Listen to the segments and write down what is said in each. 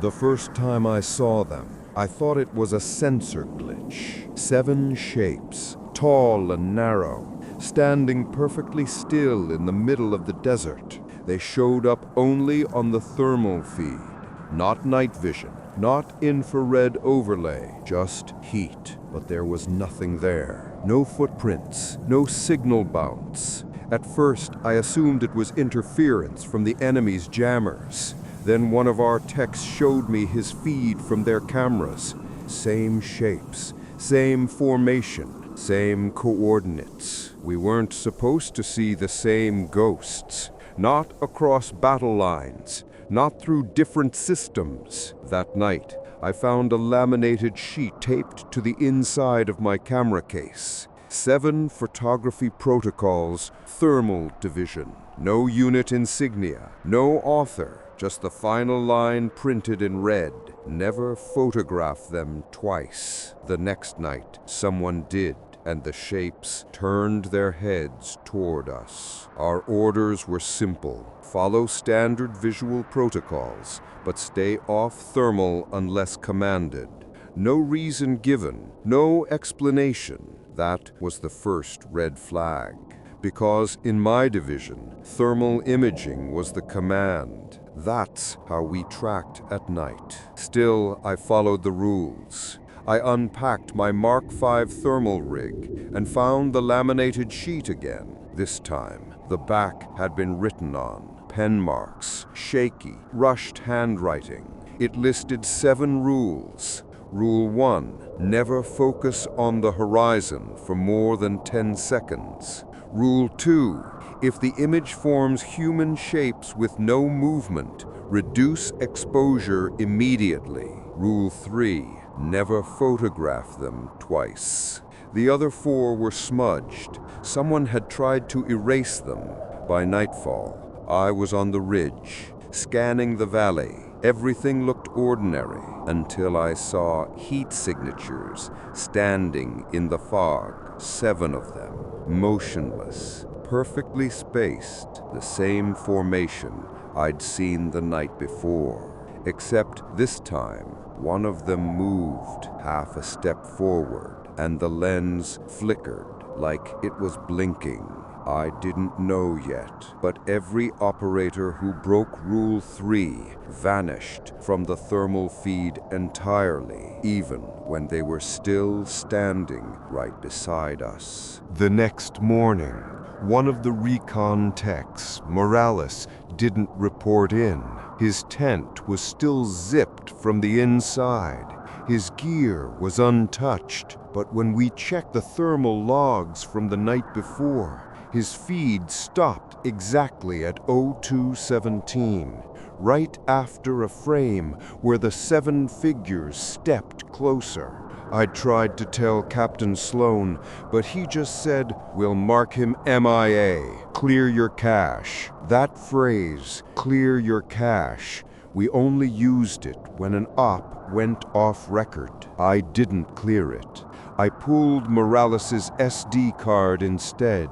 The first time I saw them, I thought it was a sensor glitch. 7 shapes, tall and narrow, standing perfectly still in the middle of the desert. They showed up only on the thermal feed, not night vision, not infrared overlay, just heat. But there was nothing there. No footprints, no signal bounce. At first, I assumed it was interference from the enemy's jammers. Then one of our techs showed me his feed from their cameras. Same shapes, same formation, same coordinates. We weren't supposed to see the same ghosts. Not across battle lines, not through different systems. That night, I found a laminated sheet taped to the inside of my camera case. 7 photography protocols, thermal division. No unit insignia, no author, just the final line printed in red. Never photograph them twice. The next night, someone did, and the shapes turned their heads toward us. Our orders were simple. Follow standard visual protocols, but stay off thermal unless commanded. No reason given, no explanation. That was the first red flag. Because in my division, thermal imaging was the command. That's how we tracked at night. Still, I followed the rules. I unpacked my Mark V thermal rig and found the laminated sheet again. This time, the back had been written on. Pen marks, shaky, rushed handwriting. It listed 7 rules. Rule 1, never focus on the horizon for more than 10 seconds. Rule 2, if the image forms human shapes with no movement, reduce exposure immediately. Rule 3, never photograph them twice. The other 4 were smudged. Someone had tried to erase them. By nightfall, I was on the ridge, scanning the valley. Everything looked ordinary until I saw heat signatures standing in the fog. 7 of them, motionless, perfectly spaced, the same formation I'd seen the night before. Except this time, one of them moved half a step forward, and the lens flickered like it was blinking. I didn't know yet, but every operator who broke Rule 3 vanished from the thermal feed entirely, even when they were still standing right beside us. The next morning, one of the recon techs, Morales, didn't report in. His tent was still zipped from the inside. His gear was untouched, but when we checked the thermal logs from the night before, his feed stopped exactly at 02:17, right after a frame where the 7 figures stepped closer. I tried to tell Captain Sloan, but he just said, "We'll mark him MIA, clear your cache." That phrase, "clear your cache," we only used it when an op went off record. I didn't clear it. I pulled Morales' SD card instead.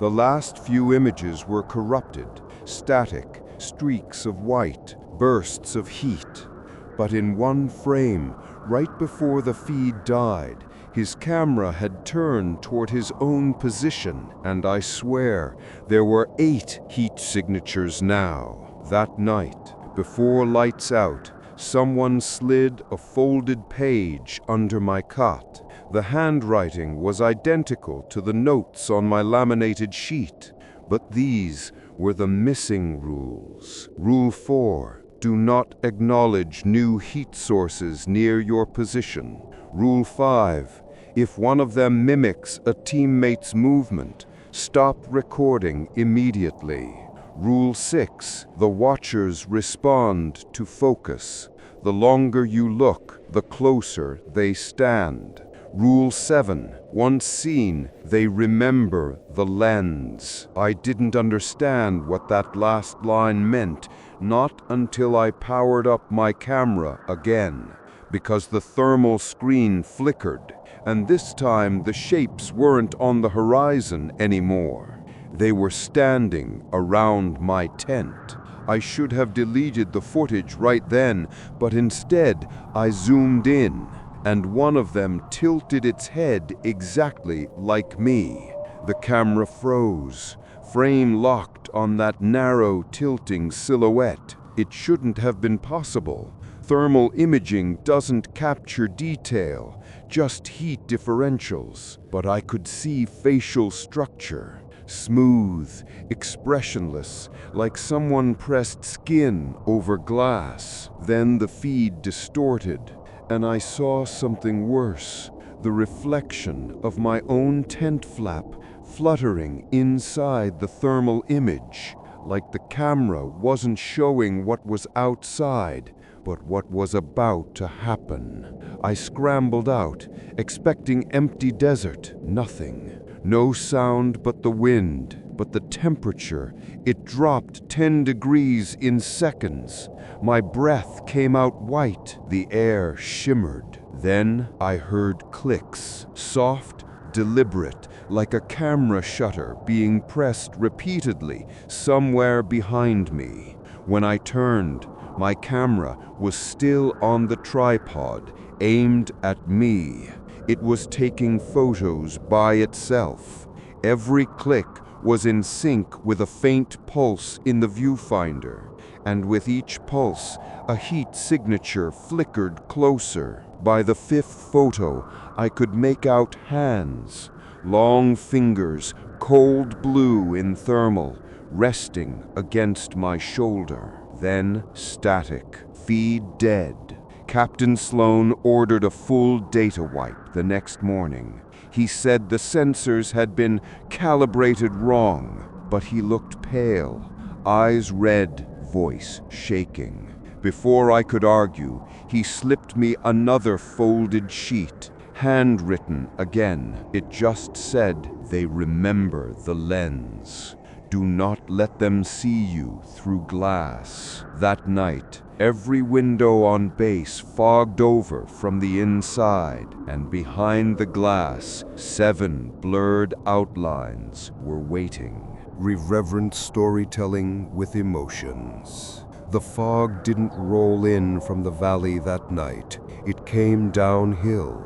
The last few images were corrupted, static, streaks of white, bursts of heat. But in one frame, right before the feed died, his camera had turned toward his own position, and I swear there were 8 heat signatures now. That night, before lights out, someone slid a folded page under my cot. The handwriting was identical to the notes on my laminated sheet, but these were the missing rules. Rule 4, do not acknowledge new heat sources near your position. Rule 5, if one of them mimics a teammate's movement, stop recording immediately. Rule 6, the watchers respond to focus. The longer you look, the closer they stand. Rule 7, once seen, they remember the lens. I didn't understand what that last line meant, not until I powered up my camera again, because the thermal screen flickered, and this time the shapes weren't on the horizon anymore. They were standing around my tent. I should have deleted the footage right then, but instead I zoomed in, and one of them tilted its head exactly like me. The camera froze, frame locked on that narrow, tilting silhouette. It shouldn't have been possible. Thermal imaging doesn't capture detail, just heat differentials. But I could see facial structure. Smooth, expressionless, like someone pressed skin over glass. Then the feed distorted, and I saw something worse. The reflection of my own tent flap fluttering inside the thermal image, like the camera wasn't showing what was outside, but what was about to happen. I scrambled out, expecting empty desert. Nothing. No sound but the wind. But the temperature, it dropped 10 degrees in seconds. My breath came out white. The air shimmered. Then I heard clicks, soft, deliberate, like a camera shutter being pressed repeatedly somewhere behind me. When I turned, my camera was still on the tripod, aimed at me. It was taking photos by itself. Every click was in sync with a faint pulse in the viewfinder, and with each pulse, a heat signature flickered closer. By the fifth photo, I could make out hands, long fingers, cold blue in thermal, resting against my shoulder. Then static, feed dead. Captain Sloan ordered a full data wipe the next morning. He said the sensors had been calibrated wrong, but he looked pale, eyes red, voice shaking. Before I could argue, he slipped me another folded sheet, handwritten again. It just said, "They remember the lens. Do not let them see you through glass." That night, every window on base fogged over from the inside, and behind the glass, 7 blurred outlines were waiting. Irreverent storytelling with emotions. The fog didn't roll in from the valley that night. It came downhill.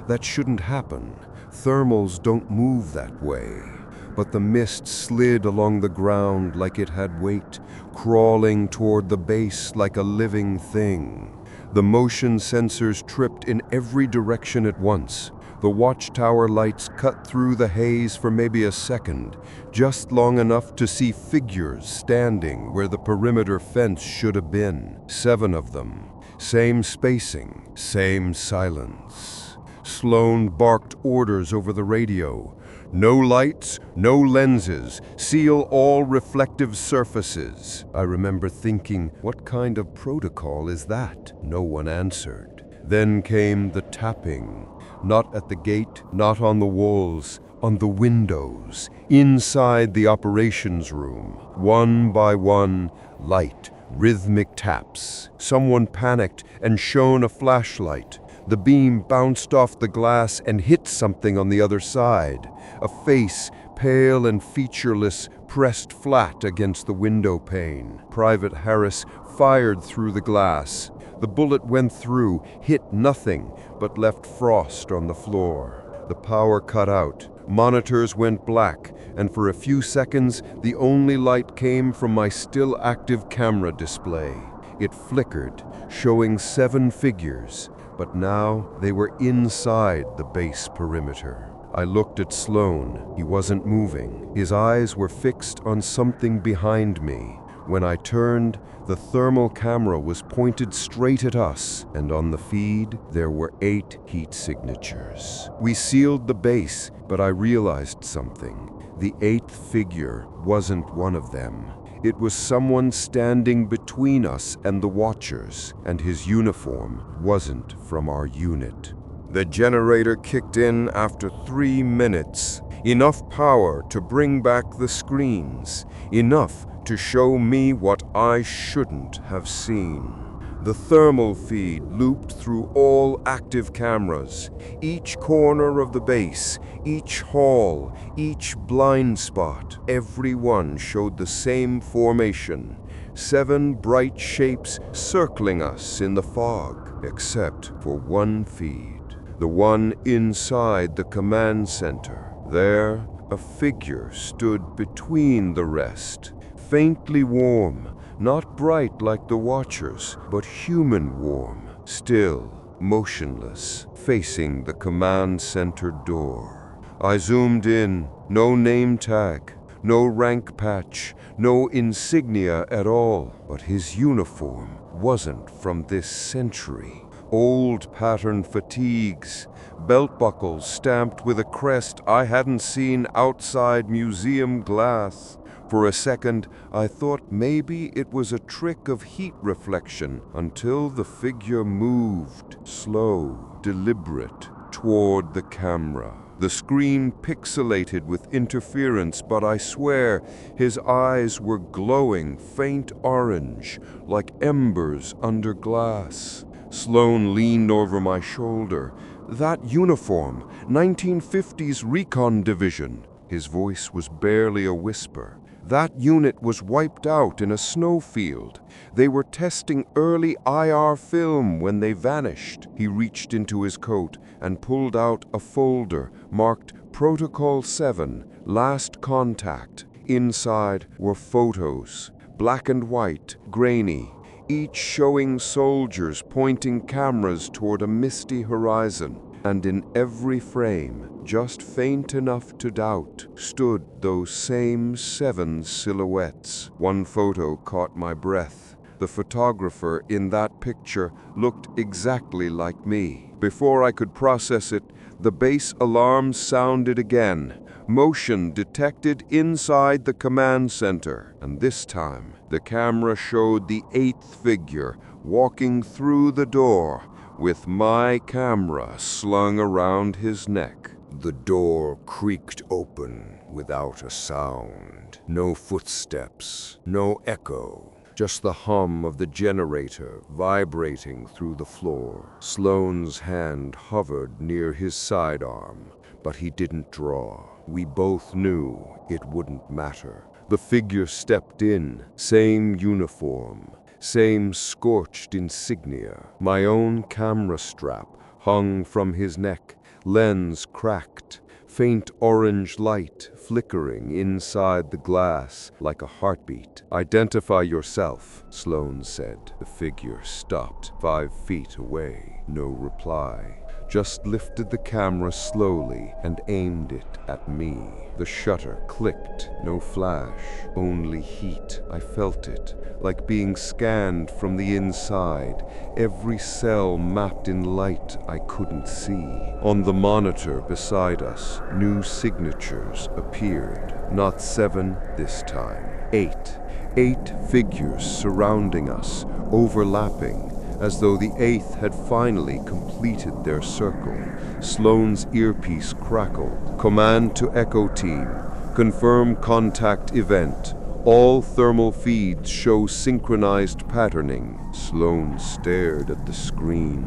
That shouldn't happen. Thermals don't move that way. But the mist slid along the ground like it had weight, crawling toward the base like a living thing. The motion sensors tripped in every direction at once. The watchtower lights cut through the haze for maybe a second, just long enough to see figures standing where the perimeter fence should have been. 7 of them. Same spacing, same silence. Sloan barked orders over the radio. "No lights, no lenses, seal all reflective surfaces." I remember thinking, what kind of protocol is that? No one answered. Then came the tapping. Not at the gate, not on the walls, on the windows, inside the operations room. One by one, light, rhythmic taps. Someone panicked and shone a flashlight. The beam bounced off the glass and hit something on the other side. A face, pale and featureless, pressed flat against the window pane. Private Harris fired through the glass. The bullet went through, hit nothing, but left frost on the floor. The power cut out. Monitors went black, and for a few seconds, the only light came from my still active camera display. It flickered, showing 7 figures, but now they were inside the base perimeter. I looked at Sloan. He wasn't moving. His eyes were fixed on something behind me. When I turned, the thermal camera was pointed straight at us, and on the feed, there were 8 heat signatures. We sealed the base, but I realized something. The 8th figure wasn't one of them. It was someone standing between us and the Watchers, and his uniform wasn't from our unit. The generator kicked in after 3 minutes. Enough power to bring back the screens. Enough to show me what I shouldn't have seen. The thermal feed looped through all active cameras. Each corner of the base, each hall, each blind spot, every one showed the same formation. 7 bright shapes circling us in the fog, except for one feed, the one inside the command center. There, a figure stood between the rest, faintly warm, not bright like the Watchers, but human warm, still, motionless, facing the command center door. I zoomed in, no name tag, no rank patch, no insignia at all, but his uniform wasn't from this century. Old pattern fatigues, belt buckles stamped with a crest I hadn't seen outside museum glass. For a second, I thought maybe it was a trick of heat reflection until the figure moved, slow, deliberate, toward the camera. The screen pixelated with interference, but I swear his eyes were glowing faint orange, like embers under glass. Sloan leaned over my shoulder. That uniform, 1950s Recon Division. His voice was barely a whisper. That unit was wiped out in a snowfield. They were testing early IR film when they vanished. He reached into his coat and pulled out a folder marked Protocol 7, Last Contact. Inside were photos, black and white, grainy, each showing soldiers pointing cameras toward a misty horizon. And in every frame, just faint enough to doubt, stood those same 7 silhouettes. One photo caught my breath. The photographer in that picture looked exactly like me. Before I could process it, the base alarm sounded again. Motion detected inside the command center. And this time, the camera showed the 8th figure walking through the door, with my camera slung around his neck. The door creaked open without a sound. No footsteps, no echo, just the hum of the generator vibrating through the floor. Sloan's hand hovered near his sidearm, but he didn't draw. We both knew it wouldn't matter. The figure stepped in, same uniform, same scorched insignia. My own camera strap hung from his neck, lens cracked, faint orange light flickering inside the glass like a heartbeat. "Identify yourself," Sloan said. The figure stopped 5 feet away. No reply. Just lifted the camera slowly and aimed it at me. The shutter clicked. No flash, only heat. I felt it, like being scanned from the inside, every cell mapped in light I couldn't see. On the monitor beside us, new signatures appeared. Not 7 this time. 8. 8 figures surrounding us, overlapping, as though the 8th had finally completed their circle. Sloan's earpiece crackled. "Command to Echo Team. Confirm contact event. All thermal feeds show synchronized patterning." Sloan stared at the screen,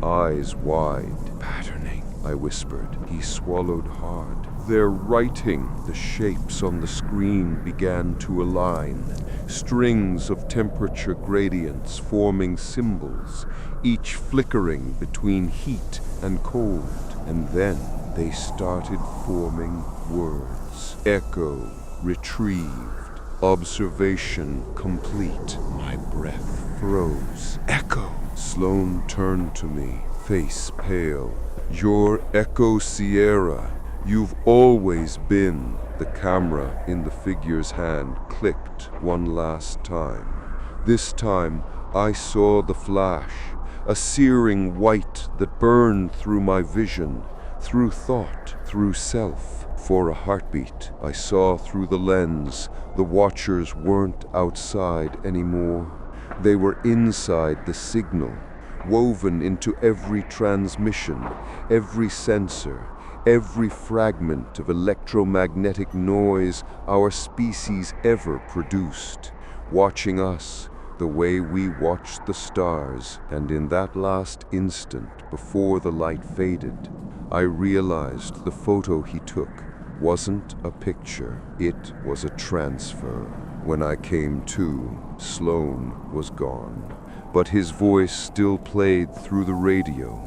eyes wide. "Patterning," I whispered. He swallowed hard. "They're writing." The shapes on the screen began to align. Strings of temperature gradients forming symbols, each flickering between heat and cold. And then they started forming words. Echo retrieved. Observation complete. My breath froze. "Echo!" Sloan turned to me, face pale. "You're Echo Sierra. You've always been." The camera in the figure's hand clicked one last time. This time, I saw the flash, a searing white that burned through my vision, through thought, through self. For a heartbeat, I saw through the lens. The Watchers weren't outside anymore. They were inside the signal, woven into every transmission, every sensor, every fragment of electromagnetic noise our species ever produced, watching us the way we watched the stars. And in that last instant, before the light faded, I realized the photo he took wasn't a picture, it was a transfer. When I came to, Sloan was gone, but his voice still played through the radio.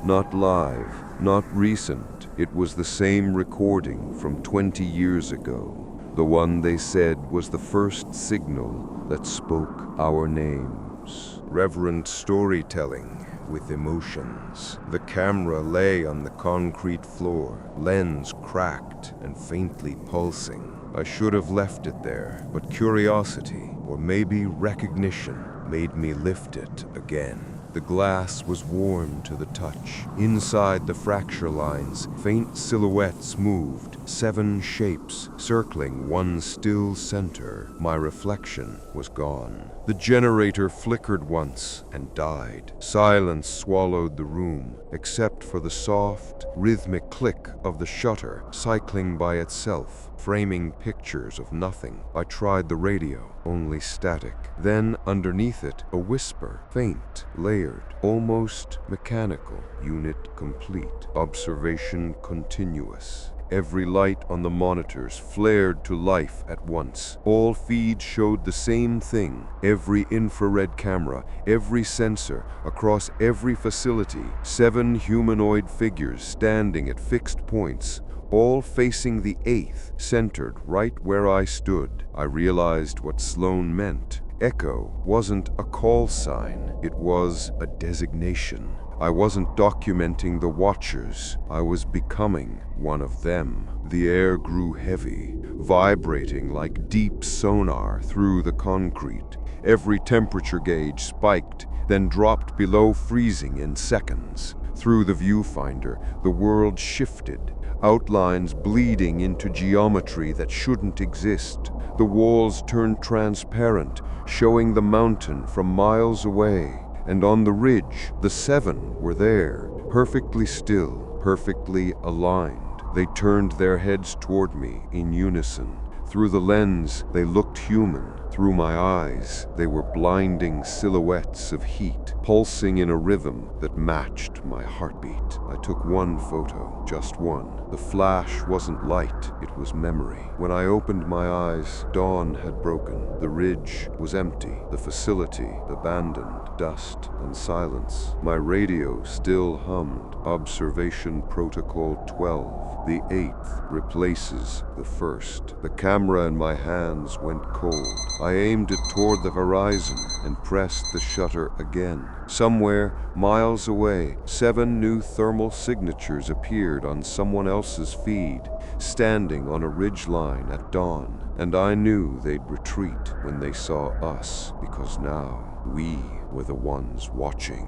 Not live, not recent. It was the same recording from 20 years ago. The one they said was the first signal that spoke our names. Reverent storytelling with emotions. The camera lay on the concrete floor, lens cracked and faintly pulsing. I should have left it there, but curiosity, or maybe recognition, made me lift it again. The glass was warm to the touch. Inside the fracture lines, faint silhouettes moved, 7 shapes circling one still center. My reflection was gone. The generator flickered once and died. Silence swallowed the room, except for the soft, rhythmic click of the shutter cycling by itself, framing pictures of nothing. I tried the radio, only static. Then, underneath it, a whisper, faint, layered, almost mechanical. Unit complete. Observation continuous. Every light on the monitors flared to life at once. All feeds showed the same thing. Every infrared camera, every sensor, across every facility. 7 humanoid figures standing at fixed points, all facing the 8th, centered right where I stood. I realized what Sloan meant. Echo wasn't a call sign, it was a designation. I wasn't documenting the watchers, I was becoming one of them. The air grew heavy, vibrating like deep sonar through the concrete. Every temperature gauge spiked, then dropped below freezing in seconds. Through the viewfinder, the world shifted, outlines bleeding into geometry that shouldn't exist. The walls turned transparent, showing the mountain from miles away. And on the ridge, the 7 were there, perfectly still, perfectly aligned. They turned their heads toward me in unison. Through the lens, they looked human. Through my eyes, they were blinding silhouettes of heat, pulsing in a rhythm that matched my heartbeat. I took one photo, just one. The flash wasn't light, it was memory. When I opened my eyes, dawn had broken. The ridge was empty, the facility abandoned, dust and silence. My radio still hummed. Observation Protocol 12. The 8th replaces the 1st. The camera in my hands went cold. I aimed it toward the horizon and pressed the shutter again. Somewhere, miles away, 7 new thermal signatures appeared on someone else's feed, standing on a ridgeline at dawn. And I knew they'd retreat when they saw us, because now we were the ones watching.